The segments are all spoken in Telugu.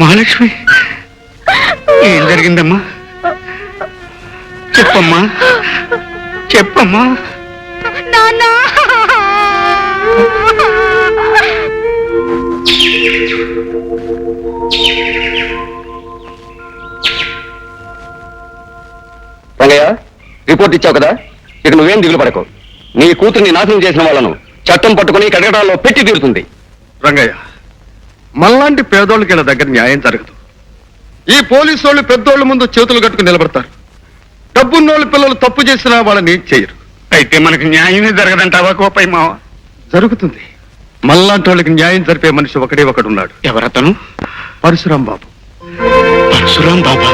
మహాలక్ష్మి, ఏం జరిగిందమ్మా? చెప్పమ్మా, చెప్పమ్మా. రంగయ్య, రిపోర్ట్ ఇచ్చావు కదా, ఇక నువ్వేం దిగులు పడకు. నీ కూతుర్ని నాశనం చేసిన వాళ్ళను చట్టం పట్టుకుని కడగడాల్లో పెట్టి తీరుతుంది. రంగయ్య, మనలాంటి పేదోళ్ళకి ఇలా దగ్గర న్యాయం జరగదు. ఈ పోలీసు వాళ్ళు పెద్దోళ్ళ ముందు చేతులు కట్టుకుని నిలబడతారు. డబ్బున్నోళ్ళు పిల్లలు తప్పు చేసినా వాళ్ళని చేయరు. అయితే మనకి న్యాయమే జరగదంటావా కోపయ్య మావ? జరుగుతుంది. మనలాంటి వాళ్ళకి న్యాయం జరిపే మనిషి ఒకడే ఒకడున్నాడు. ఎవరతను? పరశురాం బాబు. పరశురాం బాబా?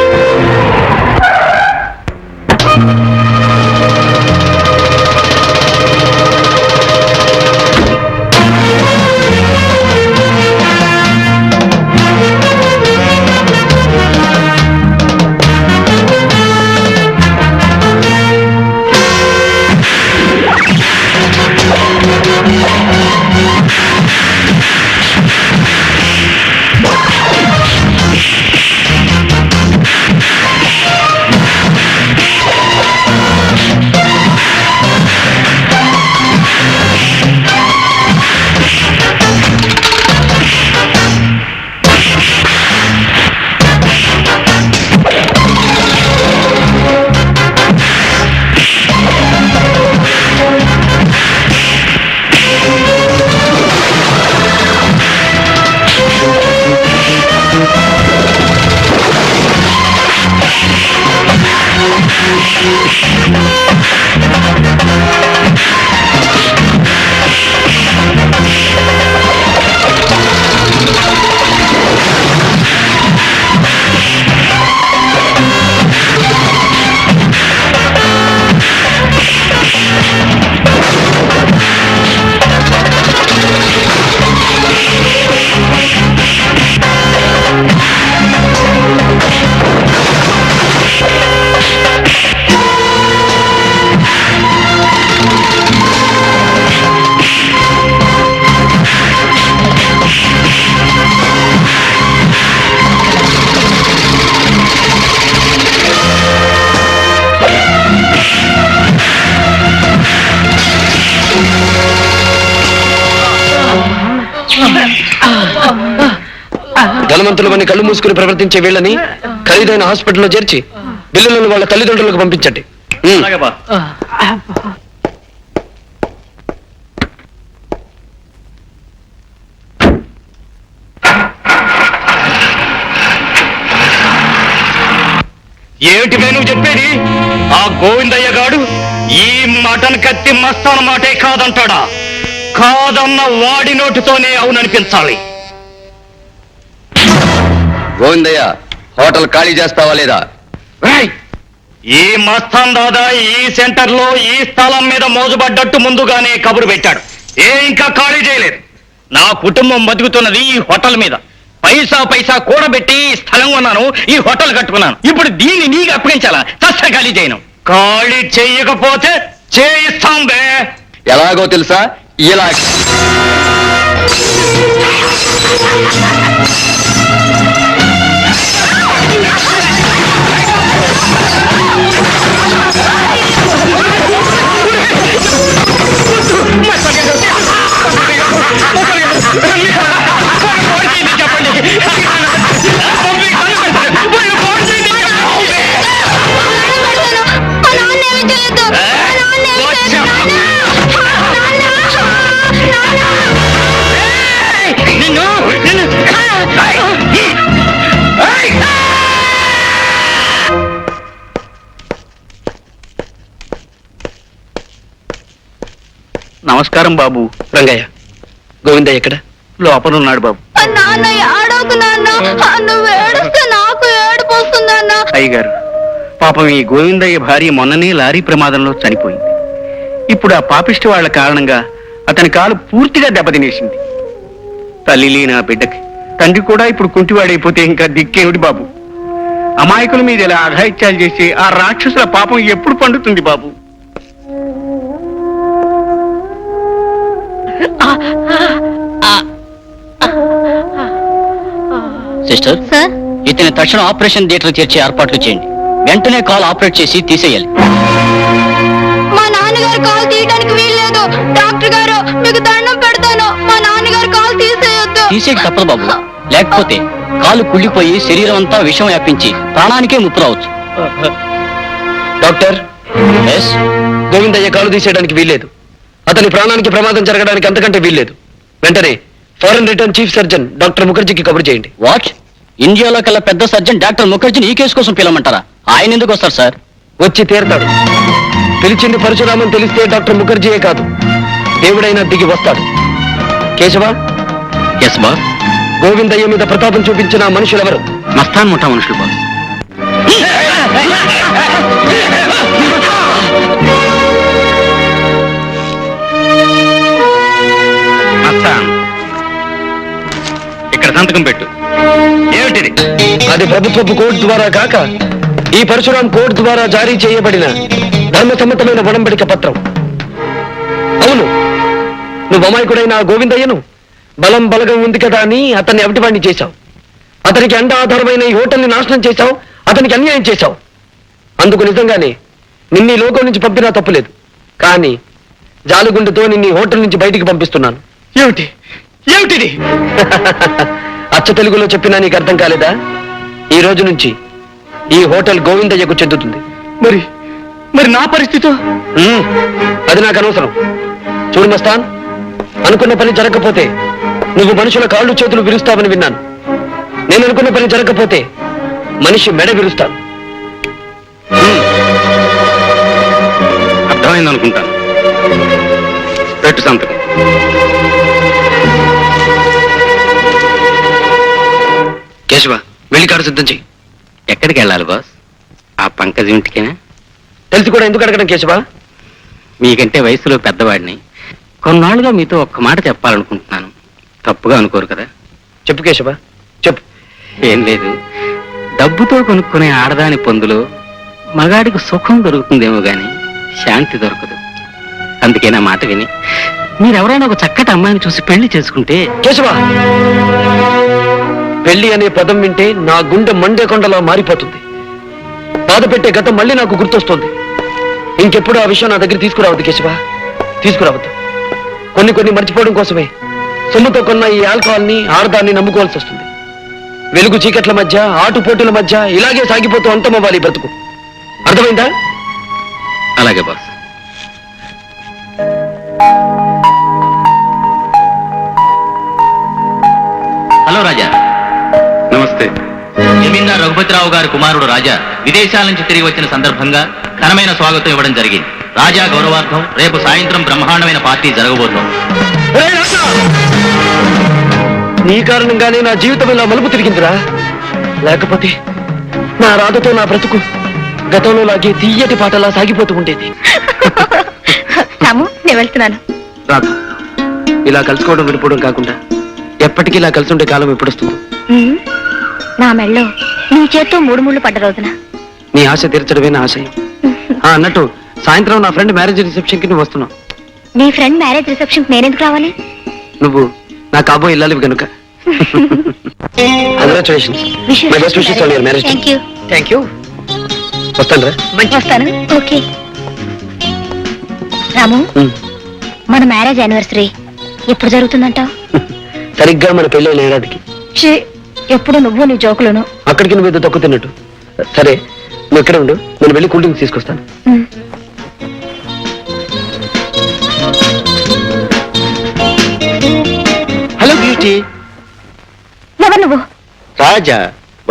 ధనవంతులమని కళ్ళు మూసుకుని ప్రవర్తించే వీళ్ళని ఖరీదైన హాస్పిటల్లో చేర్చి బిల్లులను వాళ్ళ తల్లిదండ్రులకు పంపించండి. ఏమిటి నువ్వు చెప్పేది? ఆ గోవిందయ్య గాడు ఈ మటన్ కత్తి మస్తాన మాటే కాదంటాడా? కాదన్న వాడి నోటితోనే అవుననిపించాలి. గోవిందయ్య, హోటల్ ఖాళీ చేస్తావా లేదా? ఈ మస్తాన్ దాదా ఈ సెంటర్ లో ఈ స్థలం మీద మోజుపడ్డట్టు ముందుగానే కబురు పెట్టాడు. ఇంకా ఖాళీ చేయలేదు. నా కుటుంబం బతుకుతున్నది ఈ హోటల్ మీద. పైసా పైసా కూడబెట్టి స్థలం కొన్నాను, ఈ హోటల్ కట్టుకున్నాను. ఇప్పుడు దీన్ని నీకు అప్పగించాలా? చస్త ఖాళీ చేయను. ఖాళీ చెయ్యకపోతే చేయిస్తాం బే. ఎలాగో తెలుసా? ఇలా చెప్పండి. నమస్కారం బాబు. రంగయ్య, గోవిందయ్య ఎక్కడ? లోపల ఉన్నాడు బాబు. నాన్న ఏడవకు నాన్న, నువ్వు ఏడుస్తే నాకు ఏడుపు వస్తుందన్న. అయ్యగారు, పాపం ఈ గోవిందయ్య భార్య మొన్ననే లారీ ప్రమాదంలో చనిపోయింది. ఇప్పుడు ఆ పాపిష్టి వాళ్ళ కారణంగా అతని కాలు పూర్తిగా దెబ్బతినేసింది. తల్లి లేని ఆ బిడ్డకి తండ్రి కూడా ఇప్పుడు కుంటివాడైపోతే ఇంకా దిక్కేమిటి బాబు? అమాయకుల మీద ఇలా అఘాయిత్యాలు చేసి ఆ రాక్షసుల పాపం ఎప్పుడు పండుతుంది బాబు? సిస్టర్, సార్, ఇతని తక్షణ ఆపరేషన్ థియేటర్ చేర్చే ఏర్పాట్లు చేయండి. వెంటనే కాల్ ఆపరేట్ చేసి తీసేయాలి. మా నాన్నగారు కాల్ తీయడానికి వీల్లేదు. డాక్టర్ గారు, మీకు దండం పెడతాను, మా నాన్నగారు కాల్ తీసేయొద్దు. తీసేకి తప్పదు బాబు, లేకపోతే కాలు కుళ్ళిపోయి శరీరం అంతా విషం వ్యాపించి ప్రాణానికే ముప్పు రావచ్చు. డాక్టర్, ఎస్, గోవిందయ్య కాలు తీసేయడానికి వీల్లేదు. అతని ప్రాణానికి ప్రమాదం జరగడానికి అంతకంటే వీల్లేదు. వెంటనే foreign return chief surgeon doctor ముఖర్జీకి కబురు చేయండి. వాట్? ఇండియాలో కల్లా పెద్ద సర్జన్ డాక్టర్ ముఖర్జీని ఈ కేసు కోసం పిలవమంటారా? ఆయన ఎందుకు వస్తారు సార్? వచ్చి తీరతాడు. పిలిచింది పరశురామన్ తెలిస్తే డాక్టర్ ముఖర్జీయే కాదు, దేవుడైనా దిగి వస్తాడు. Keshava, yes boss. గోవిందయ్య మీద ప్రతాపం చూపించిన ఆ మనుషులెవరు? మస్తాన్ ముఠా మనుషులు బాస్. మస్తాన్, ఇక్కడ సంతకం పెట్టు. ఏమిటిది? అది ప్రభుత్వపు కోర్టు ద్వారా కాక ఈ పరశురాం కోర్టు ద్వారా జారీ చేయబడిన ధర్మసమ్మతమైన ఒడంబడిక పత్రం. అవును, నువ్వు అమాయకుడైన ఆ గోవిందయ్యను బలం బలగం ఉంది కదా అని అతన్ని అవిటివాణ్ణి చేశావు. అతనికి అండ ఆధారమైన ఈ హోటల్ని నాశనం చేశావు. అతనికి అన్యాయం చేశావు. అందుకు నిజంగానే నిన్ను ఈ లోకం నుంచి పంపినా తప్పులేదు. కానీ జాలుగుండుతో నిన్ను ఈ హోటల్ నుంచి బయటికి పంపిస్తున్నాను. ఏమిటి? ఏమిటిది? అచ్చ తెలుగులో చెప్పినా నీకు అర్థం కాలేదా? ఈ రోజు నుంచి ఈ హోటల్ గోవిందయ్యకు చెందుతుంది. మరి మరి నా పరిస్థితి? అది నాకు అనవసరం. చూడు మస్తాన్, అనుకున్న పని జరగకపోతే నువ్వు మనుషుల కాళ్ళు చేతులు విరుస్తావని విన్నాను. నేను అనుకున్న పని జరగకపోతే మనిషి మెడ విరుస్తాను. అర్థమైంది అనుకుంటాను. పెట్టు సంతకం. కేశవ, వెళ్ళి కాడు సిద్ధం చెయ్యి. ఎక్కడికి వెళ్ళాలి బాస్? ఆ పంకజ్ ఇంటికేనా? తెలిసి కూడా ఎందుకు అడగడం కేశవ? మీకంటే వయసులో పెద్దవాడిని. కొన్నాళ్ళుగా మీతో ఒక్క మాట చెప్పాలనుకుంటున్నాను. తప్పుగా అనుకోరు కదా? చెప్పు కేశవ, చెప్పు. ఏం లేదు, డబ్బుతో కొనుక్కునే ఆడదాని పొందులో మగాడికి సుఖం దొరుకుతుందేమో గాని శాంతి దొరకదు. అందుకే నా మాట విని మీరెవరైనా ఒక చక్కటి అమ్మాయిని చూసి పెళ్లి చేసుకుంటే. కేశవ, పెళ్లి అనే పదం వింటే నా గుండె మండే కొండలా మారిపోతుంది. బాధ పెట్టే గతం మళ్ళీ నాకు గుర్తొస్తుంది. ఇంకెప్పుడు ఆ విషయం నా దగ్గర తీసుకురావద్దు కేశవ, తీసుకురావద్దు. కొన్ని మర్చిపోవడం కోసమే సొమ్ముతో కొన్న ఈ ఆల్కహాల్ని, ఆడదాన్ని నమ్ముకోవాల్సి వస్తుంది. వెలుగు చీకట్ల మధ్య, ఆటుపోటుల మధ్య ఇలాగే సాగిపోతూ అంతమవ్వాలి బ్రతుకు. అర్థమైందా? అలాగే బాస్. హలో రాజా. నమస్తే. జమీందార్ రఘుపతిరావు గారి కుమారుడు రాజా విదేశాల నుంచి తిరిగి వచ్చిన సందర్భంగా ఘనమైన స్వాగతం ఇవ్వడం జరిగింది. రాజా గౌరవార్థం రేపు సాయంత్రం బ్రహ్మాండమైన పార్టీ జరగబోతోంది. ఒరేయ్ రాజా! నీ కారణంగానే నా జీవితం ఇలా మలుపు తిరిగిందిరా. లేకపోతే నా రాధతో నా బ్రతుకు గతంలో లాగే తీయటి పాటలా సాగిపోతూ ఉండేది. రాము, నేను వెళ్తున్నాను. రాధ, ఇలా కలుసుకోవడం విడిపోవడం కాకుండా ఎప్పటికీ ఇలా కలిసి ఉండే కాలం ఎప్పుడొస్తుంది? నా మెళ్ళో నీ చేత్తో 3 ముళ్ళు పడ్డ రోజున. నీ ఆశ తీర్చడమే నా ఆశయం. అన్నట్టు సాయంత్రం నా ఫ్రెండ్ మ్యారేజ్ రిసెప్షన్ కి నువ్వు వస్తున్నావు. నీ ఫ్రెండ్ మ్యారేజ్ రిసెప్షన్ నేనెందుకు రావాలి? నువ్వు నా కాబోయే ఇల్లాలివి కనుక. Congratulations. My best wishes on your marriage. Thank you. Thank you. వస్తాను రా. వస్తాను. ఓకే. రాము, మన మ్యారేజ్ యానివర్సరీ ఎప్పుడు జరుగుతుందంటావు? సరిగ్గా మన పెళ్ళైన ఏడాదికి. ఎప్పుడు నువ్వు నీ జోకులను. అక్కడికి నువ్వు ఏదో తక్కువ తిన్నట్టు. సరే, నువ్వు ఇక్కడ ఉండు, నేను వెళ్ళి కూల్ డ్రింక్స్ తీసుకొస్తాను. Hello beauty. ఎవరు నువ్వు? రాజా,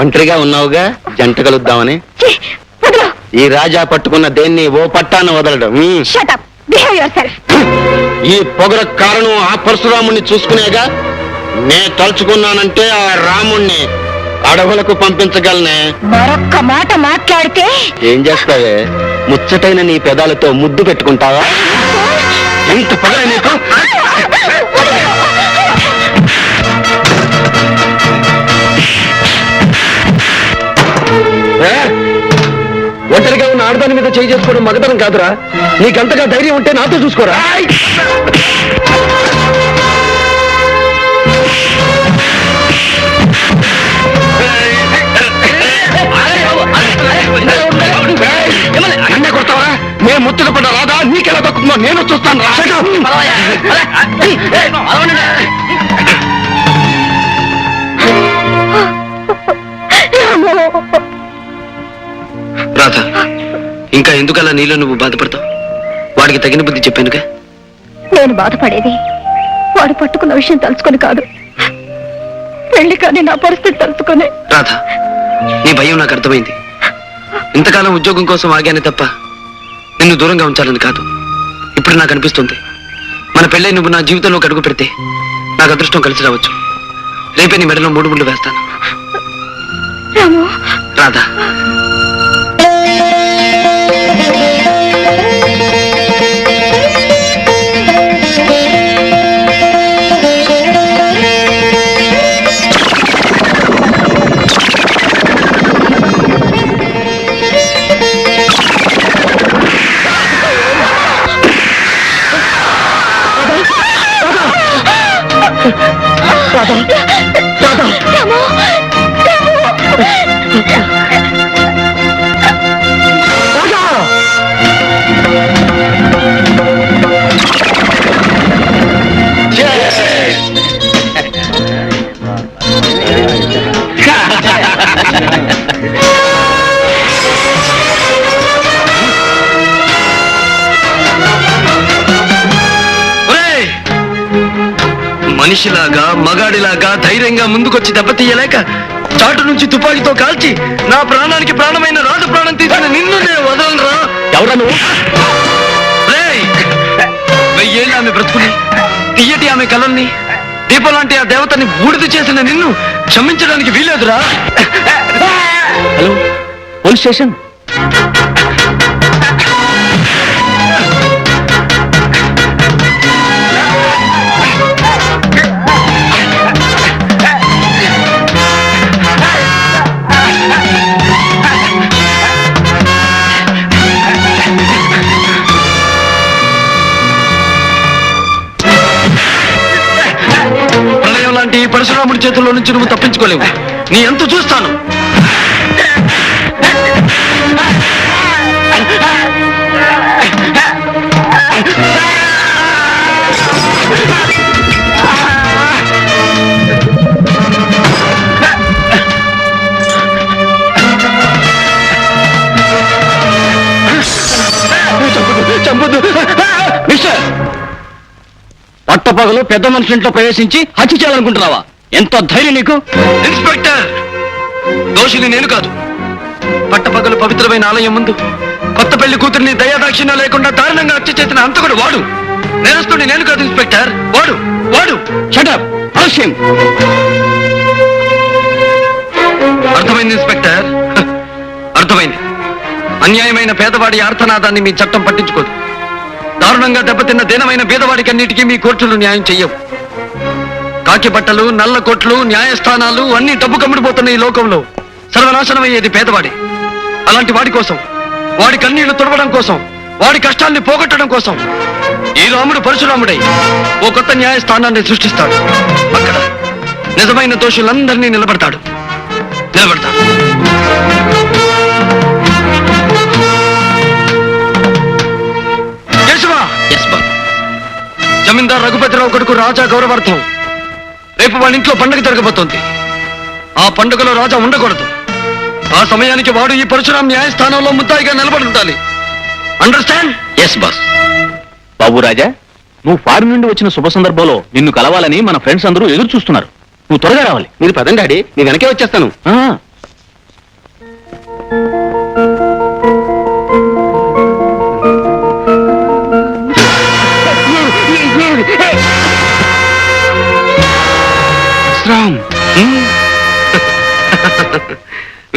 ఒంటరిగా ఉన్నావుగా, జంట కలుద్దామని. ఛీ, వదిలు. ఈ రాజా పట్టుకున్న దేన్ని ఓ పట్టాన వదలడం. Shut up. Behave your self. ఈ పొగర కారణం ఆ పరశురాముణ్ణి చూసుకునేగా. నే తలుచుకున్నానంటే ఆ రాముణ్ణి అడవులకు పంపించగలనే. మరొక్క మాట మాట్లాడితే ఏం చేస్తావే? ముచ్చటైన నీ పెదాలతో ముద్దు పెట్టుకుంటావా? ఎంత పొగర నీకు! ఒంటరిగా ఉన్న ఆడదాని మీద చేయి చేసుకోవడం మగతనం కాదురా. నీకంతగా ధైర్యం ఉంటే నాతో చూసుకోరా. అన్నే కొడతావా? నేను ముచ్చట పడ్డ రాదా నీకెలా దక్కుందో నేను చూస్తాను రా. రాధ, ఇంకా ఎందుకలా నీలో నువ్వు బాధపడతావు? వాడికి తగిన బుద్ధి చెప్పానుగా. నేను బాధపడేది వాడు పట్టుకున్న విషయం తలుచుకొని కాదు, పెళ్లి కానీ నా పరిస్థితి తలుచుకొని. రాధ, నీ భయం నాకు అర్థమైంది. ఇంతకాలం ఉద్యోగం కోసం ఆగానే తప్ప నిన్ను దూరంగా ఉంచాలని కాదు. ఇప్పుడు నాకు అనిపిస్తుంది, మన పెళ్ళై నువ్వు నా జీవితంలోకి అడుగు పెడితే నాకు అదృష్టం కలిసి రావచ్చు. రేపే నీ మెడలో 3 ముళ్ళు వేస్తాను. రాము, రాధా, మనిషిలాగా మగాడిలాగా ధైర్యంగా ముందుకొచ్చి దెబ్బతీయలేక చాటు నుంచి తుపాకీతో కాల్చి నా ప్రాణానికి ప్రాణమైన రాజు ప్రాణం తీసిన నిన్ను నేను వదలరా. ఎవరా నువ్వు? 1000 ఏళ్ళు ఆమె బ్రతుకుని, తీయటి ఆమె కలల్ని, దీపం లాంటి ఆ దేవతని బూడిద చేసిన నిన్ను క్షమించడానికి వీలేదురా. Hello, police station. ఈ పరశురాముడి చేతుల్లో నుంచి నువ్వు తప్పించుకోలేవు. నీ ఎంత చూస్తాను. చంపదు మిస్టర్. పట్టపగలు పెద్ద మనిషి ఇంట్లో ప్రవేశించి హత్య చేయాలనుకుంటున్నావా? ఎంత ధైర్యం నీకు? ఇన్స్పెక్టర్, దోషిని నేను కాదు. పట్టపగలు పవిత్రమైన ఆలయం ముందు కొత్త పెళ్లి కూతురిని దయాదాక్షిణ్యం లేకుండా దారుణంగా హత్య చేసిన అంతకుడు వాడు. నేరస్తుడిని నేను కాదు ఇన్స్పెక్టర్, వాడు వాడు. షటప్, అవశ్యం. అర్థమైంది ఇన్స్పెక్టర్, అర్థమైంది. అన్యాయమైన పేదవాడి ఆర్తనాదాన్ని మీ చట్టం పట్టించుకోదు. దారుణంగా దెబ్బతిన్న దీనమైన బీదవాడికి అన్నిటికీ మీ కోర్టులు న్యాయం చెయ్యవు. కాకి బట్టలు, నల్ల కొట్లు, న్యాయస్థానాలు అన్ని డబ్బు కమ్ముడిపోతున్న ఈ లోకంలో సర్వనాశనం అయ్యేది పేదవాడి. అలాంటి వాడి కోసం, వాడి కన్నీళ్లు తుడవడం కోసం, వాడి కష్టాల్ని పోగొట్టడం కోసం ఈ రాముడు పరశురాముడై ఓ కొత్త న్యాయస్థానాన్ని సృష్టిస్తాడు. అక్కడ నిజమైన దోషులందరినీ నిలబడతాడు. జమీందార్ రఘుపతిరావు కొడుకు రాజా గౌరవార్థం రేపు వాళ్ళ ఇంట్లో పండుగ జరగబోతోంది. ఆ పండుగలో రాజా ఉండకూడదు. ఆ సమయానికి వాడు ఈ పరశురాం న్యాయస్థానంలో ముద్దాయిగా నిలబడి ఉండాలి. అండర్స్టాండ్? Yes boss. బాబు రాజా, నువ్వు ఫారిన్ నుండి వచ్చిన శుభ సందర్భంలో నిన్ను కలవాలని మన ఫ్రెండ్స్ అందరూ ఎదురు చూస్తున్నారు. నువ్వు త్వరగా రావాలి. మీరు పదండి డాడీ, నీ వెనకే వచ్చేస్తాను.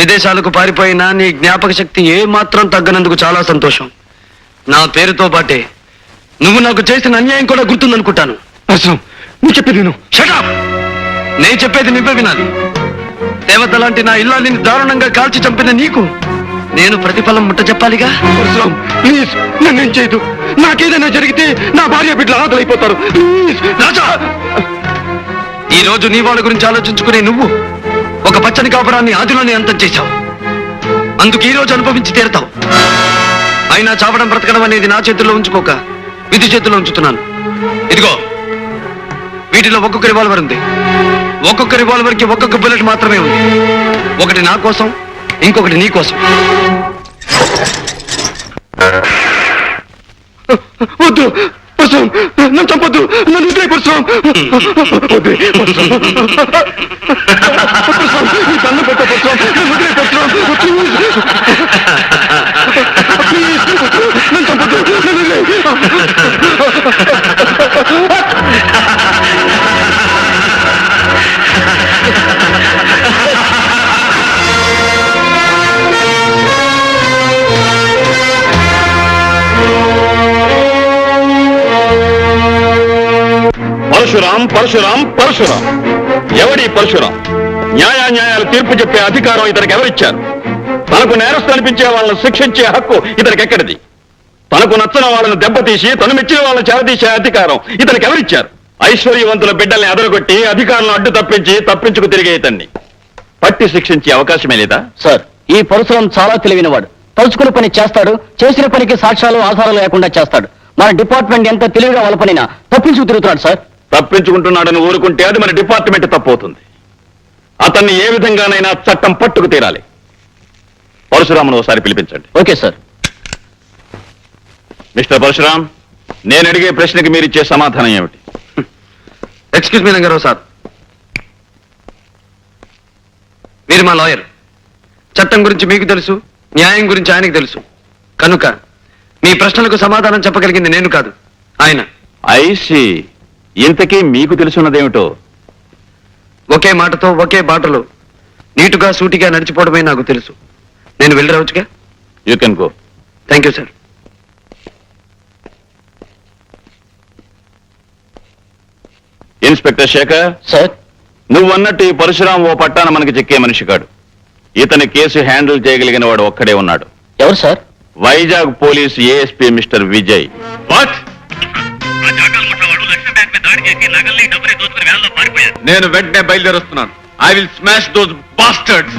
విదేశాలకు పారిపోయినా నీ జ్ఞాపక శక్తి ఏ మాత్రం తగ్గనందుకు చాలా సంతోషం. నా పేరుతో పాటే నువ్వు నాకు చేసిన అన్యాయం కూడా గుర్తుందనుకుంటాను. పరశురాం, నువ్వు చెప్పేది నేను. షటప్! నేను చెప్పేది నువ్వే వినాలి. దేవత లాంటి నా ఇల్లాలిని దారుణంగా కాల్చి చంపిన నీకు నేను ప్రతిఫలం ముట్ట చెప్పాలిగా. పరశురాం, ప్లీజ్ నన్నేం చేయదు. నాకేదైనా జరిగితే నా భార్య బిడ్డలు ఆకలైపోతారు. ప్లీజ్. రాజా, ఈ రోజు నీ వాళ్ళ గురించి ఆలోచించుకునే నువ్వు ఒక పచ్చని కాపురాన్ని ఆదిలోనే అంతం చేశావు. అందుకు ఈ రోజు అనుభవించి తీరుతావు. అయినా చావడం బ్రతకడం అనేది నా చేతుల్లో ఉంచుకోక విధి చేతుల్లో ఉంచుతున్నాను. ఇదిగో, వీటిలో ఒక్కొక్క రివాల్వర్ ఉంది. ఒక్కొక్క రివాల్వర్ కి ఒక్కొక్క బుల్లెట్ మాత్రమే ఉంది. ఒకటి నా కోసం, ఇంకొకటి నీ కోసం. వద్దు పరశురాం, నన్ను చంపొద్దు. నన్ను వదిలే పరశురాం. వదిలే పరశురాం. పరశురాం, నీ దండం పెట్ట పరశురాం. నన్ను వదిలే పరశురాం. ప్లీజ్. ప్లీజ్, నన్ను చంపొద్దు. నన్ను వదిలే. పరశురాం, పరశురాం, పరశురాం. ఎవడి పరశురాం? న్యాయాన్యాయాలు తీర్పు చెప్పే అధికారం ఇతనికి ఎవరిచ్చారు? తనకు నేరస్తు అనిపించే వాళ్ళను శిక్షించే హక్కు ఇతనికి ఎక్కడిది? తనకు నచ్చిన వాళ్ళను దెబ్బతీసి తను మెచ్చిన వాళ్ళని చేరదీసే అధికారం ఇతనికి ఎవరిచ్చారు? ఐశ్వర్యవంతుల బిడ్డల్ని అదరగొట్టి అధికారులను అడ్డు తప్పించుకు తిరిగే ఇతన్ని పట్టి శిక్షించే అవకాశమే లేదా? సార్, ఈ పరశురాం చాలా తెలివినవాడు. తలుచుకున్న పని చేస్తాడు, చేసిన పనికి సాక్ష్యాలు ఆధారాలు లేకుండా చేస్తాడు. మన డిపార్ట్మెంట్ ఎంత తెలివిగా వలపనినా తప్పించుకు తిరుగుతున్నాడు సార్. తప్పించుకుంటున్నాడని ఊరుకుంటే అది మన డిపార్ట్మెంట్ తప్పవుతుంది. అతన్ని ఏ విధంగానైనా చట్టం పట్టుకు తీరాలి. పరశురామును ఒకసారి పిలిపించండి. Okay sir. మిస్టర్ పరశురాం, నేను అడిగే ప్రశ్నకి మీరిచ్చే సమాధానం ఏమిటి? ఎక్స్క్యూజ్ మీ రంగారావు సార్, మీరు మా లాయర్. చట్టం గురించి మీకు తెలుసు, న్యాయం గురించి ఆయనకు తెలుసు. కనుక మీ ప్రశ్నలకు సమాధానం చెప్పగలిగింది నేను కాదు, ఆయన. ఐసి, ఇంతకీ మీకు తెలుసున్నదేమిటో? ఒకే మాటతో ఒకే బాటలో నీటుగా సూటిగా నడిచిపోవడమే నాకు తెలుసు. నేను వెళ్ళి రావచ్చుగా? You can go. Thank you sir. Inspector Shekhar sir, నువ్వన్నట్టు ఈ పరశురాం ఓ పట్టాన మనకి చెక్కే మనిషి కాడు. ఇతని కేసు హ్యాండిల్ చేయగలిగిన వాడు ఒక్కడే ఉన్నాడు. ఎవరు sir? Vizag police ASP mister Vijay. నేను వెంటనే బయలుదేరొస్తున్నాను. I will smash those bastards.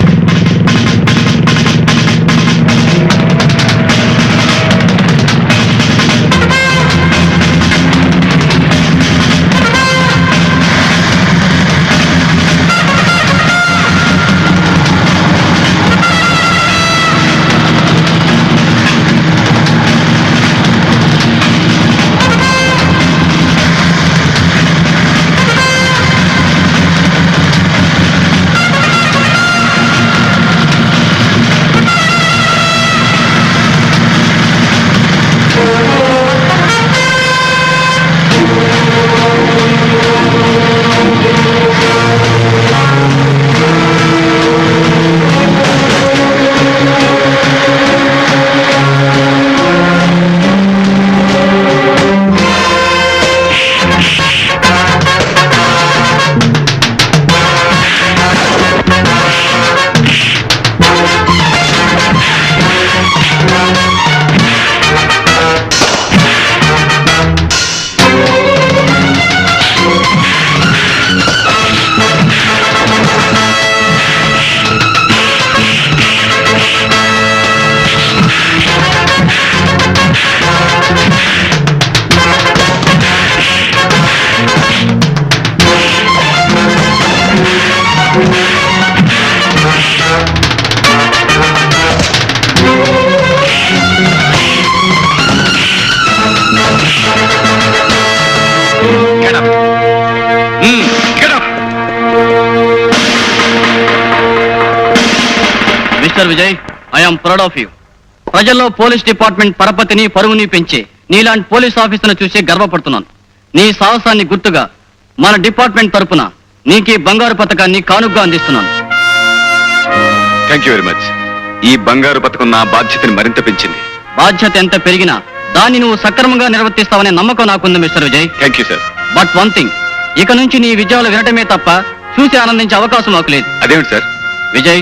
Mister Vijay, I'm proud of you. ప్రజల్లో పోలీస్ డిపార్ట్మెంట్ పరపతిని పరువుని పెంచే నీలాంటి పోలీస్ ఆఫీసర్ను చూసి గర్వపడుతున్నాను. నీ సాహసాన్ని గుర్తుగా మన డిపార్ట్మెంట్ తరపున నీకు ఈ బంగారు పథకాన్ని కానుగ్గా అందిస్తున్నాను. Thank you very much. ఈ బంగారు పథకం నా బాధ్యతని మరింత పెంచింది. బాధ్యత ఎంత పెరిగినా దాన్ని నువ్వు సక్రమంగా నిర్వర్తిస్తావనే నమ్మకం నాకుంది mister Vijay. Thank you sir. But one thing, ఇక నుంచి నీ విజయాలు వినటమే తప్ప చూసి ఆనందించే అవకాశం నాకు లేదు. అదేమిటి సార్? విజయ్,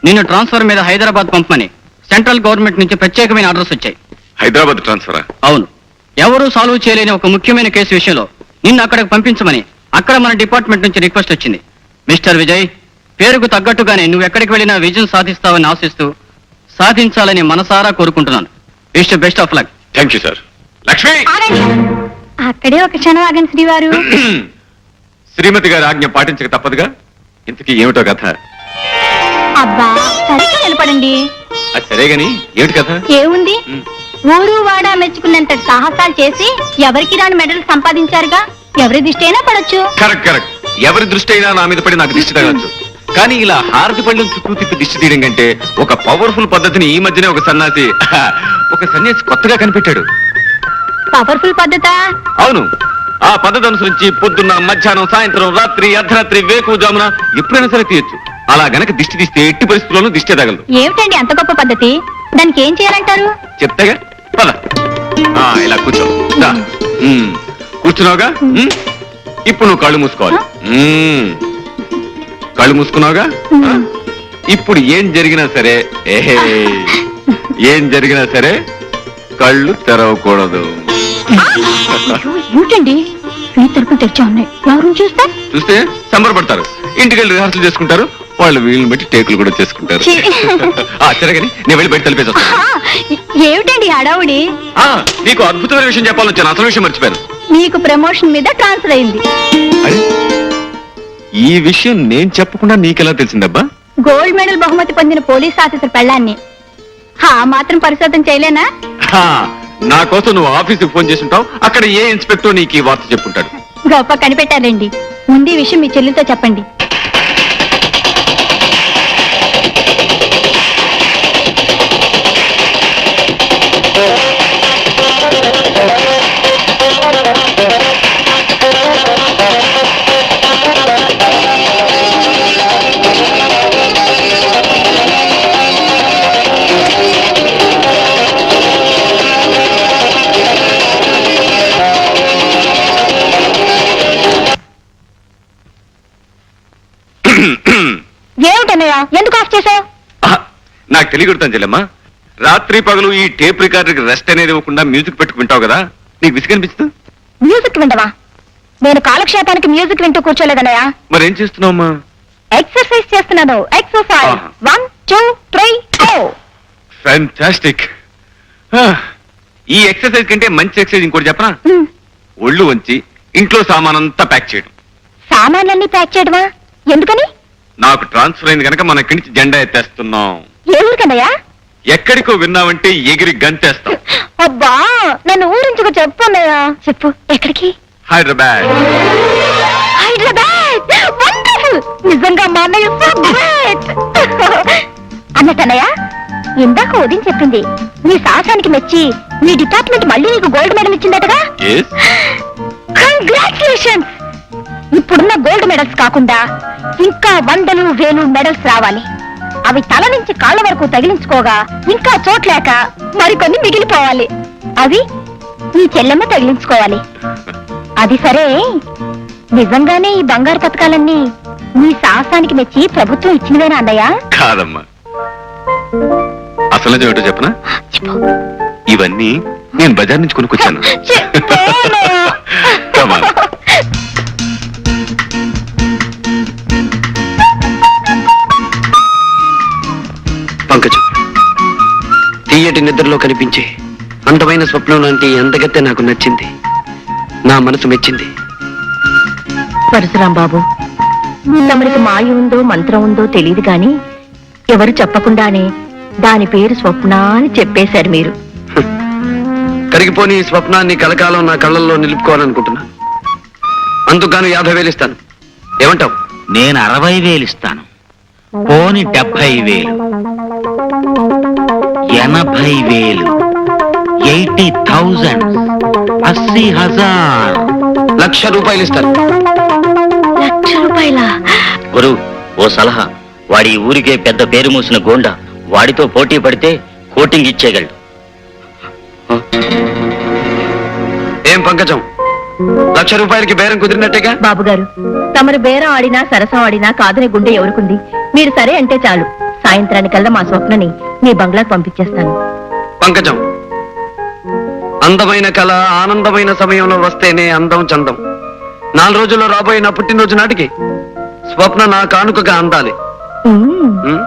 నిన్ను ట్రాన్స్ఫర్ మీద హైదరాబాద్ పంపమని సెంట్రల్ గవర్నమెంట్ నుంచి ప్రత్యేకమైన ఆర్డర్స్ వచ్చాయి. హైదరాబాద్ ట్రాన్స్ఫరా? అవును, ఎవరూ సాల్వ్ చేయలేని ఒక ముఖ్యమైన కేసు విషయంలో నిన్ను అక్కడికి పంపించమని అక్కడ మన డిపార్ట్మెంట్ నుంచి రిక్వెస్ట్ వచ్చింది. మిస్టర్ విజయ్, పేరుకు తగ్గట్టుగానే నువ్వు ఎక్కడికి వెళ్ళినా విజయం సాధిస్తావని ఆశిస్తూ సాధించాలని మనసారా కోరుకుంటున్నాను. Wish best of luck. Thank you sir. Lakshmi! ఆగండి. అక్కడే ఒక క్షణం ఆగండి శ్రీవారు. శ్రీమతి గారి ఆజ్ఞ పాటించక తప్పదుగా. ఇంతకీ ఏమిటో కథ? అబ్బా, సరిగ్గా నిలబడండి. అది సరే గాని ఏమిటి కథ? ఏముంది, ఊరు వాడ మెచ్చుకున్నంత సాహసాలు చేసి ఎవరికి రాని మెడల్ సంపాదించారుగా. ఎవరి దిష్టి అయినా పడొచ్చు. Correct correct. ఎవరి దృష్టి అయినా నా మీద పడి నాకు దిష్టి తగలచ్చు. కానీ ఇలా హారతి పళ్ళం చుట్టూ తిప్పి దిష్టి తీయడం కంటే ఒక పవర్ఫుల్ పద్ధతిని ఈ మధ్యనే ఒక సన్యాసి కొత్తగా కనిపెట్టాడు. పవర్ఫుల్ పద్ధత? అవును. ఆ పద్ధతి అనుసరించి పొద్దున్న, మధ్యాహ్నం, సాయంత్రం, రాత్రి, అర్ధరాత్రి, వేకువజామున ఎప్పుడైనా సరే తీయొచ్చు. అలా గనక దిష్టి తీస్తే ఎట్టి పరిస్థితుల్లోనూ దిష్టి తగలదు. ఏమిటండి అంత గొప్ప పద్ధతి? దానికి ఏం చేయాలంటారు? చెప్తాగా, పద. ఇలా కూర్చో. దా. కూర్చున్నావుగా. ఇప్పుడు నువ్వు కళ్ళు మూసుకోవాలి. కళ్ళు మూసుకున్నావుగా. ఇప్పుడు ఏం జరిగినా సరే కళ్ళు తెరవకూడదు. ఏమిటండి, ఈ తరపులు తెరిచా ఉన్నాయి. ఎవరు చూస్తే సంబరపడతారు. ఇంటికి వెళ్ళి రిహార్సల్ చేసుకుంటారు. వాళ్ళు వీళ్ళని బట్టి టేకులు కూడా చేసుకుంటారు. సరేగాని నేను వెళ్ళి బయట తలిపేసి ఏమిటండి హడావుడి? నీకు అద్భుతమైన విషయం చెప్పాలని వచ్చాను. అసలు విషయం మర్చిపోయాను. మీకు ప్రమోషన్ మీద ట్రాన్స్ఫర్ అయింది. ఈ విషయం నేను చెప్పకుండా నీకెలా తెలిసిందబ్బా? గోల్డ్ మెడల్ బహుమతి పొందిన పోలీస్ ఆఫీసర్ పెళ్ళాన్ని మాత్రం పరిశోధన చేయలేనా? నా కోసం నువ్వు ఆఫీసుకి ఫోన్ చేసి ఉంటావు. అక్కడ ఏ ఇన్స్పెక్టర్ నీకు ఈ వార్త చెప్పుంటాడు. గొప్ప కనిపెట్టారండి. ముందు ఈ విషయం మీ చెల్లితో చెప్పండి. ఏమిటన్నయ్య, ఎందుకు ఆఫ్ చేసావు? నాకు తెలియకూడతాను చెల్లెమ్మా. రాత్రి పగలు ఈ టేప్ రికార్డర్కి రెస్ట్ అనేది ఇవ్వకుండా మ్యూజిక్ పెట్టుకుంటావు కదా, నీకు విసిగనిపిస్తుంది? మ్యూజిక్ వింటవా? నేను కాలక్షేపానికి మ్యూజిక్ వింటూ కూర్చోలేదన్నయ్య. మరేం చేస్తున్నావమ్మా? ఎక్సర్సైజ్ చేస్తున్నాను. ఎక్సర్సైజ్ 1 2 3 4. ఫ్యాంటాస్టిక్. ఈ ఎక్సర్సైజ్ కంటే మంచి ఎక్సర్సైజ్ ఇంకోటి చెప్పనా? ఒళ్ళు వంచి ఇంట్లో సామానంతా ప్యాక్ చేయడం. సామాన్లన్నీ ప్యాక్ చేయడమా? ఎందుకని? నాకు ట్రాన్స్ఫర్ అయింది కనుక మన ఇక్కడి నుంచి జెండా ఎత్తేస్తున్నాం. ఏ ఊరికన్నయ్యా? ఎక్కడికో విన్నావంటే ఎగిరి గంతేస్తాం. అబ్బా, నన్ను ఊరించుకు చెప్పు అన్నయ్య. చెప్పు, ఎక్కడికి? హైదరాబాద్. హైదరాబాద్ వండర్ఫుల్. నిజంగా మా అన్నయ్య సో గ్రేట్. అన్నట్టన్నయ్య, ఇందాక ఉదయం చెప్పింది నీ సాహసానికి మెచ్చి నీ డిపార్ట్మెంట్ మళ్ళీ నీకు గోల్డ్ మెడల్ ఇచ్చిందటగా? కంగ్రాచులేషన్స్. ఇప్పుడున్న గోల్డ్ మెడల్స్ కాకుండా ఇంకా 100 1000 మెడల్స్ రావాలి. అవి తల నుంచి కాళ్ళ వరకు తగిలించుకోగా ఇంకా చోట్లేక మరికొన్ని మిగిలిపోవాలి. అవి నీ చెల్లెమ్మ తగిలించుకోవాలి. అది సరే, నిజంగానే ఈ బంగారు పథకాలన్నీ నీ సాహసానికి మెచ్చి ప్రభుత్వం ఇచ్చినవేనా అన్నయ్య? కాదమ్మా. అసలు ఏమిటో చెప్పనా? ఇవన్నీ నేను బజార్ నుంచి కొనుక్కొచ్చాను. పంకజం, తీయటి నిద్రలో కనిపించే అందమైన స్వప్నం లాంటి అందగత్తె నాకు నచ్చింది. నా మనసు మెచ్చింది. పరశురాం బాబు, తమరికి మాయ ఉందో మంత్రం ఉందో తెలియదు గాని ఎవరు చెప్పకుండానే దాని పేరు స్వప్న అని చెప్పేశారు మీరు. కరిగిపోని ఈ స్వప్నాన్ని కలకాలం నా కళ్ళల్లో నిలుపుకోవాలనుకుంటున్నా. అందుకని 50,000 ఇస్తాను. ఏమంటావు? నేను 60,000 ఇస్తాను. పోని 70,000, 80,000, 80,000, 80,000. ₹1,00,000 ఇస్తాను. ₹1,00,000? గురు, ఓ సలహా. వాడి ఊరికే పెద్ద పేరు మూసిన గోండా వాడితో పోటీ పడితే కోటింగ్ ఇచ్చేయగలడు. ఏం పంకజం, ₹1,00,000 బేరం కుదిరినట్టేగా? బాబు గారు, తమరు బేరం ఆడినా సరసం ఆడినా కాదని గుండె ఎవరుకుంది? మీరు సరే అంటే చాలు, సాయంత్రానికల్లా మా స్వప్నని మీ బంగ్లాకు పంపించేస్తాను. పంకజం, అందమైన కళ ఆనందమైన సమయంలో వస్తేనే అందం చందం. 4 రోజుల్లో రాబోయే నా పుట్టినరోజు నాటికి స్వప్న నా కానుకగా అందాలి. మ్మ్. ఉం?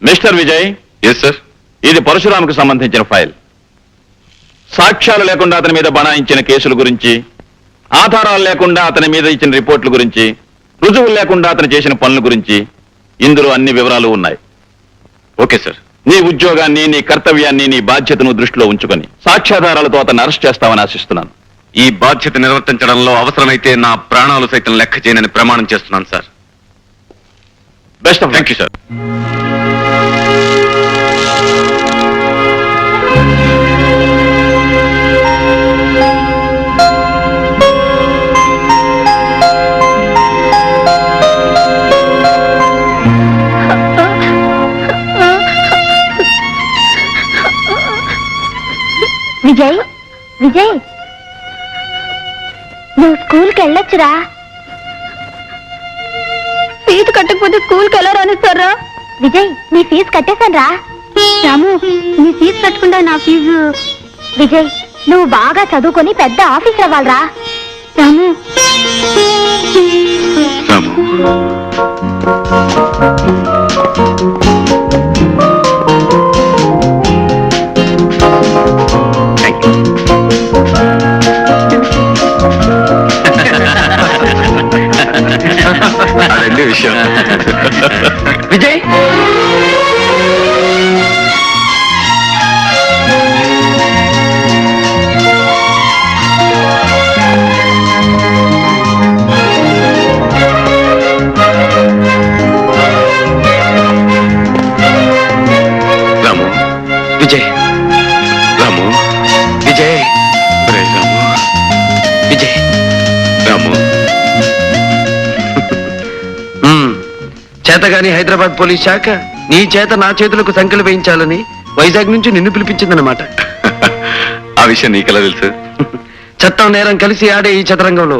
Mister Vijay, yes sir. ఇది పరశురాముకు సంబంధించిన ఫైల్. సాక్ష్యాలు లేకుండా అతని మీద బనాయించిన కేసుల గురించి, ఆధారాలు లేకుండా అతని మీద ఇచ్చిన రిపోర్ట్ల గురించి, రుజువులు లేకుండా అతను చేసిన పనుల గురించి ఇందులో అన్ని వివరాలు ఉన్నాయి. Okay sir. నీ ఉద్యోగాన్ని, నీ కర్తవ్యాన్ని, నీ బాధ్యతను దృష్టిలో ఉంచుకొని సాక్ష్యాధారాలతో అతన్ని అరెస్ట్ చేస్తామని ఆశిస్తున్నాను. ఈ బాధ్యత నిర్వర్తించడంలో అవసరమైతే నా ప్రాణాలు సైతం లెక్క చేయనని ప్రమాణం చేస్తున్నాను sir. Best of thank you sir. Vijay, Vijay, నువ్వు స్కూల్కి వెళ్ళొచ్చురా. ఫీజు కట్టకపోతే స్కూల్కి ఎలా రానిస్తారా? విజయ్, నీ ఫీజు కట్టేశాను రా. రాము, నీ ఫీజు కట్టకుండా నా ఫీజు. విజయ్, నువ్వు బాగా చదువుకొని పెద్ద ఆఫీసర్ అవ్వాలరా. రాము, రాము, అదండి విషయం. విజయ్, రాము, విజయ్, రాము, విజయ్, ఒరే రాము, విజయ్. రాము. చేతగాని హైదరాబాద్ పోలీస్ శాఖ నీ చేత నా చేతులకు సంఖ్యలు వేయించాలని వైజాగ్ నుంచి నిన్ను పిలిపించిందన్నమాట. ఆ విషయం నీకెలా తెలుసు? చట్టం నేరం కలిసి ఆడే ఈ చదరంగంలో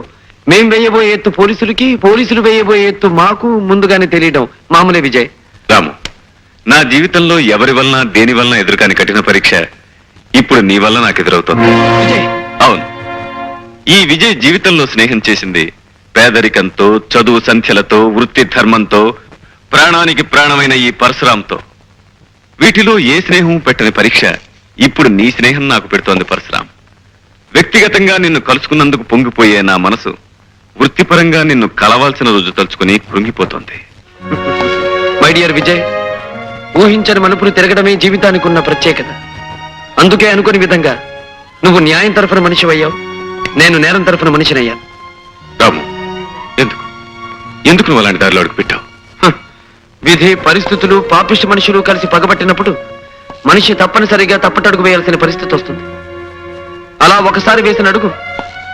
మేం వేయబోయే ఎత్తు పోలీసులకి, పోలీసులు వేయబోయే ఎత్తు మాకు ముందుగానే తెలియడం మామూలే విజయ్. రాము, నా జీవితంలో ఎవరి వలన దేని వలన ఎదురుకాని కఠిన పరీక్ష ఇప్పుడు నీ వల్ల నాకు ఎదురవుతుంది. విజయ్, అవును, ఈ విజయ్ జీవితంలో స్నేహం చేసింది పేదరికంతో, చదువు సంఖ్యలతో, వృత్తి ధర్మంతో, ప్రాణానికి ప్రాణమైన ఈ పరశురాంతో. వీటిలో ఏ స్నేహం పెట్టని పరీక్ష ఇప్పుడు నీ స్నేహం నాకు పెడుతోంది పరశురాం. వ్యక్తిగతంగా నిన్ను కలుసుకున్నందుకు పొంగిపోయే నా మనసు వృత్తిపరంగా నిన్ను కలవాల్సిన రోజు తలుచుకుని కృంగిపోతోంది. మై డియర్ విజయ్, ఊహించని మలుపులు తిరగడమే జీవితానికి ఉన్న ప్రత్యేకత. అందుకే అనుకుని విధంగా నువ్వు న్యాయం తరఫున మనిషివయ్యావు, నేను నేరం తరఫున మనిషినయ్యాను. రాము, ఎందుకు ఎందుకు నువ్వు అలాంటి దారిలో అడుగు పెట్టావు? విధి, పరిస్థితులు, పాపిష్టి మనుషులు కలిసి పగబట్టినప్పుడు మనిషి తప్పనిసరిగా తప్పటడుగు వేయాల్సిన పరిస్థితి వస్తుంది. అలా ఒకసారి వేసిన అడుగు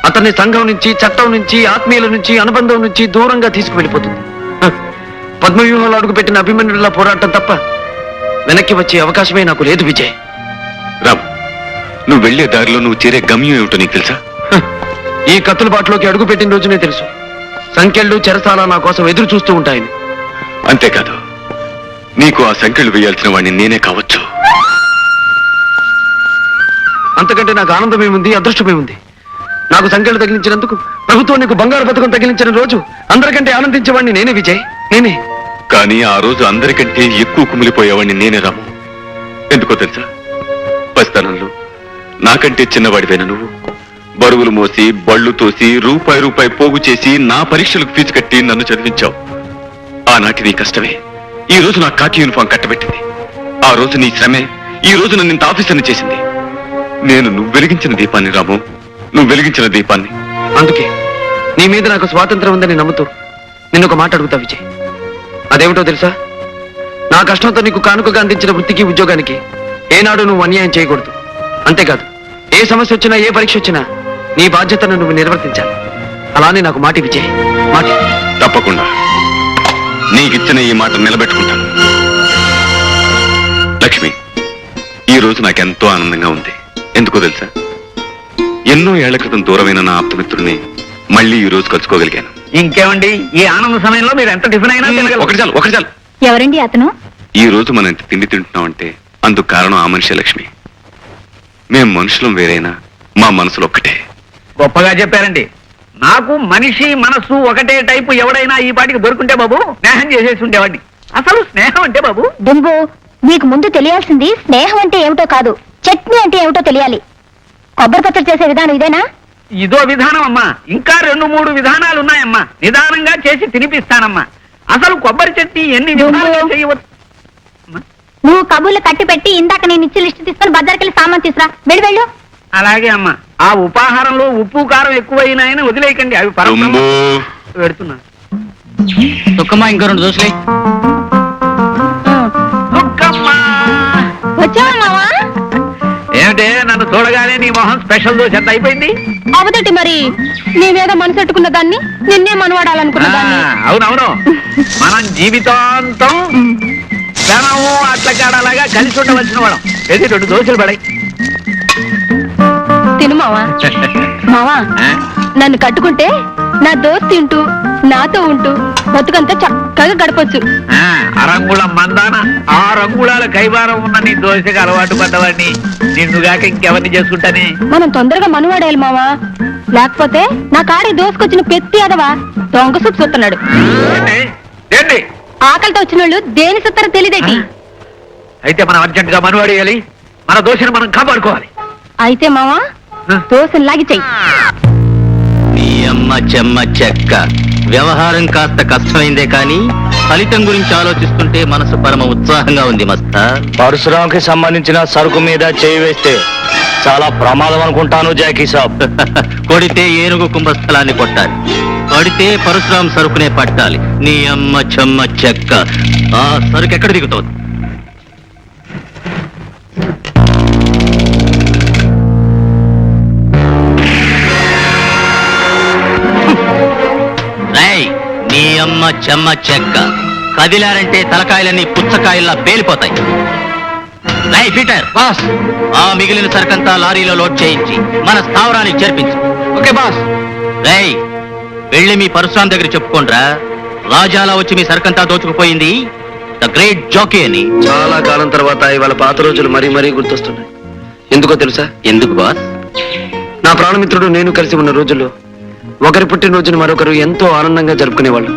అతన్ని సంఘం నుంచి, చట్టం నుంచి, ఆత్మీయుల నుంచి, అనుబంధం నుంచి దూరంగా తీసుకువెళ్ళిపోతుంది. పద్మవ్యూహంలో అడుగుపెట్టిన అభిమన్యుడిలా పోరాటం తప్ప వెనక్కి వచ్చే అవకాశమే నాకు లేదు విజయ్. రాము, నువ్వు వెళ్లే దారిలో నువ్వు చేరే గమ్యం ఏమిటో నీకు తెలుసా? ఈ కత్తుల బాటలోకి అడుగు పెట్టిన రోజునే తెలుసు, సంఖ్యలు, చెరసాల నా కోసం ఎదురు చూస్తూ ఉంటాయని. అంతేకాదు, నీకు ఆ సంఖ్యలు వేయాల్సిన వాడిని నేనే కావచ్చు. అంతకంటే నాకు ఆనందమేముంది, అదృష్టమేముంది? నాకు సంఖ్యలు తగిలించినందుకు ప్రభుత్వం నీకు బంగారు పథకం తగిలించిన రోజు అందరికంటే ఆనందించేవాడిని నేనే విజయ్, నేనే. కానీ ఆ రోజు అందరికంటే ఎక్కువ కుమిలిపోయేవాడిని నేనే రాము. ఎందుకో తెలుసా? పసితనంలో నాకంటే చిన్నవాడివైన నువ్వు బరువులు మోసి, బళ్ళు తోసి, రూపాయి పోగు చేసి నా పరీక్షలకు ఫీజు కట్టి నన్ను చదివించావు. ఆనాటి నీ కష్టమే ఈ రోజు నా కాకి యూనిఫామ్ కట్టబెట్టింది. ఆ రోజు నీ శ్రమే ఈ రోజు నన్ను ఇంత ఆఫీసర్ని చేసింది. నేను నువ్వు వెలిగించిన దీపాన్ని రాము, నువ్వు వెలిగించిన దీపాన్ని. అందుకే నీ మీద నాకు స్వాతంత్రం ఉందని నమ్ముతూ నిన్ను ఒక మాట అడుగుతా విజయ్. అదేమిటో తెలుసా? నా కష్టంతో నీకు కానుకగా అందించిన వృత్తికి, ఉద్యోగానికి ఏనాడు నువ్వు అన్యాయం చేయకూడదు. అంతేకాదు, ఏ సమస్య వచ్చినా, ఏ పరీక్ష వచ్చినా నీ బాధ్యతను నువ్వు నిర్వర్తించాలి. అలానే నాకు మాటి విజయ్, మాటి. తప్పకుండా నీకిచ్చిన ఈ మాట నిలబెట్టుకుంటాను. లక్ష్మి, ఈ రోజు నాకెంతో ఆనందంగా ఉంది. ఎందుకో తెలుసా? ఎన్నో ఏళ్ల క్రితం దూరమైన నా ఆప్తమిత్రుడిని మళ్ళీ ఈ రోజు కలుసుకోగలిగాను. ఇంకేమండి, ఈ ఆనంద సమయంలో మీరు ఎంత టిఫిన్ అయినా ఒకటి చాలు, ఒకటి చాలు. ఎవరండి అతను? ఈ రోజు మనం ఎంత తిండి తింటున్నామంటే అందుకు కారణం ఆ మనిషే లక్ష్మి. మేం మనుషులం వేరైనా మా మనసులు ఒక్కటే. గొప్పగా చెప్పారండి. నాకు మనిషి మనసు ఒకటే టైపు ఎవడైనా ఈ పాటికి దొరుకుంటే బాబు స్నేహం చేసేసి ఉండేవాడిని. అసలు స్నేహం అంటే బాబు, డింబు, నీకు ముందు తెలియాల్సింది స్నేహం అంటే ఏమిటో కాదు, చట్నీ అంటే ఏమిటో తెలియాలి. కొబ్బరి పచ్చడి చేసే విధానం ఇదేనా? ఇదో విధానం అమ్మా. ఇంకా 2-3 విధానాలు ఉన్నాయమ్మా. నిదానంగా చేసి తినిపిస్తానమ్మా. అసలు కొబ్బరి చట్నీ ఎన్ని విధాలుగా చేయవచ్చు? నువ్వు కబుర్లు కట్టి పెట్టి ఇందాక నేను ఇచ్చి లిస్టు తీసుకొని బజార్కెళ్ళి సామాన్ తీసురా. వెళ్ళు. అలాగే అమ్మా. ఆ ఉపాహారంలో ఉప్పు కారం ఎక్కువైనాయని వదిలేయకండి. అవి రుంబు. పెడుతున్నా. తుక్కమ్మా, ఇంకో 2 దోశలే. వచ్చావా మావా? ఏమిటే, నన్ను చూడగానే నీ మొహం స్పెషల్ దోశ ఎంత అయిపోయింది? అవదటి మరి, నీ మీద మనసెట్టుకున్న దాన్ని నిన్నే మనవాడాలనుకున్న దాన్ని. అవునవును. మనం జీవితాంతం క్షణము అట్ల కాడలాగా కలిసి ఉండవలసిన వాళ్ళం. ఏది 2 దోశలు పడాయి. తిను మావా. మావా, నన్ను కట్టుకుంటే నా దోస్త్ తింటూ నాతో ఉంటూ బతుకంతా చక్కగా గడపొచ్చు. అరంగుళం మందాన 6 అంగుళాల కైవారం ఉన్న నీ దోశకు అలవాటు పడ్డవాడిని నిన్నుగాక ఇంకెవరిని చేసుకుంటానే. మనం తొందరగా మనవాడేయాలి మావా, లేకపోతే నా కాడి దోసుకొచ్చిన పెత్తి అదవా దొంగ సూపు చూస్తున్నాడు. ఏంటి ఆకలితో వచ్చిన వాళ్ళు దేని సుత్తారో తెలియదేటి. అయితే మనం అర్జెంట్ గా మనవాడేయాలి. మన దోశను మనం కాపాడుకోవాలి. అయితే మావా, దోశను లాగి చెయ్యి. నీ అమ్మ చెమ్మ చెక్క. వ్యవహారం కాస్త కష్టమైందే కానీ ఫలితం గురించి ఆలోచిస్తుంటే మనసు పరమ ఉత్సాహంగా ఉంది మస్తా. పరశురాంకి సంబంధించిన సరుకు మీద చేయి వేస్తే చాలా ప్రమాదం అనుకుంటాను జాకీ సాబ్. కొడితే ఏనుగు కుంభస్థలాన్ని కొట్టాలి, కొడితే పరశురాం సరుకునే పట్టాలి. నీ అమ్మ చెమ్మ చెక్క. ఆ సరుకు ఎక్కడ దిగుతోంది? నీ అమ్మ చెమ్మ చెక్క. కదిలారంటే తలకాయలన్నీ పుచ్చకాయల్లా పేలిపోతాయి. రై పీటర్, బాస్. ఆ మిగిలిన సరుకంతా లారీలో లోడ్ చేయించి మన స్థావరానికి చేర్పించు. Okay boss. రై, వెళ్ళి మీ పరశురాం దగ్గర చెప్పుకోండ్రా, రాజాలా వచ్చి మీ సరుకంతా దోచుకుపోయింది ద గ్రేట్ జాకీ అని. చాలా కాలం తర్వాత ఇవాళ పాత రోజులు మరీ మరీ గుర్తొస్తున్నాయి. ఎందుకో తెలుసా? ఎందుకు బాస్? నా ప్రాణమిత్రుడు నేను కలిసి ఉన్న రోజుల్లో ఒకరి పుట్టినరోజును మరొకరు ఎంతో ఆనందంగా జరుపుకునేవాళ్ళు.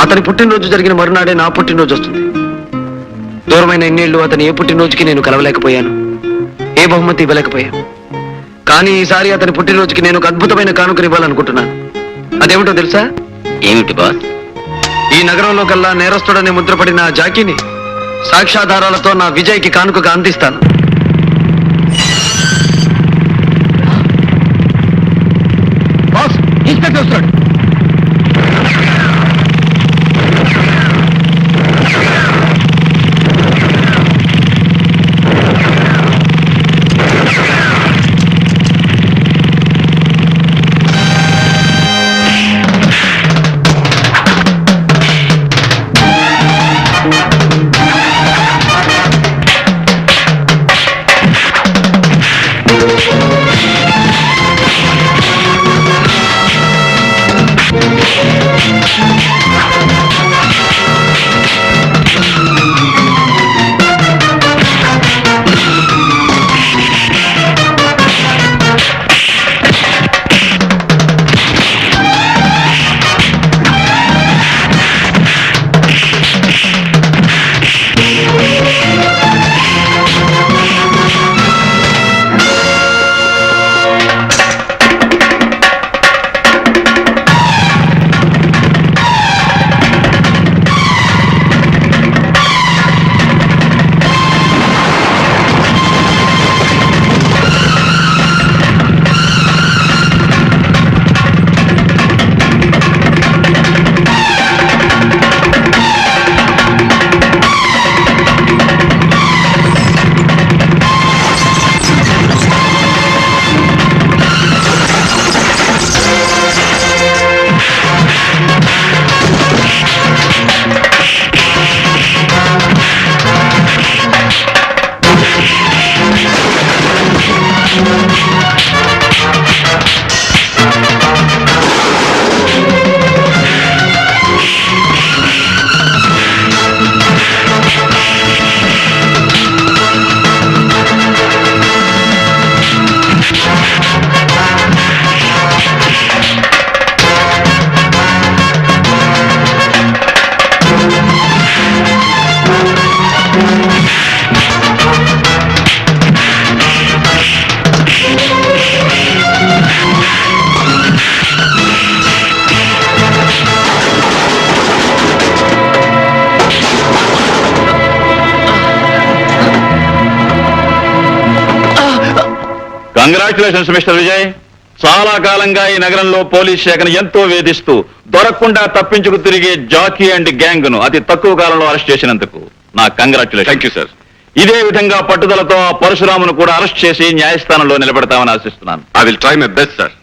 అతని పుట్టినరోజు జరిగిన మరునాడే నా పుట్టినరోజు వస్తుంది. దూరమైన ఎన్నేళ్లు అతని ఏ పుట్టినరోజుకి నేను కలవలేకపోయాను, ఏ బహుమతి ఇవ్వలేకపోయాను. కానీ ఈసారి అతని పుట్టినరోజుకి నేను ఒక అద్భుతమైన కానుకను ఇవ్వాలనుకుంటున్నాను. అదేమిటో తెలుసా? ఏమిటి బాస్? ఈ నగరంలో కల్లా నేరస్తుడనే ముద్రపడిన ఆ జాకీని సాక్ష్యాధారాలతో నా విజయ్కి కానుకగా అందిస్తాను. ఇన్స్పెక్టర్ వస్తాడు. Congratulations mister Vijay. చాలా కాలంగా ఈ నగరంలో పోలీస్ శాఖను ఎంతో వేధిస్తూ దొరకకుండా తప్పించుకు తిరిగే జాకీ అండ్ గ్యాంగ్ ను అతి తక్కువ కాలంలో అరెస్ట్ చేసినందుకు నా కంగ్రాచులేషన్. Thank you sir. ఇదే విధంగా పట్టుదలతో ఆ పరశురామును కూడా అరెస్ట్ చేసి న్యాయస్థానంలో నిలబెడతామని ఆశిస్తున్నాను. I will try my best sir.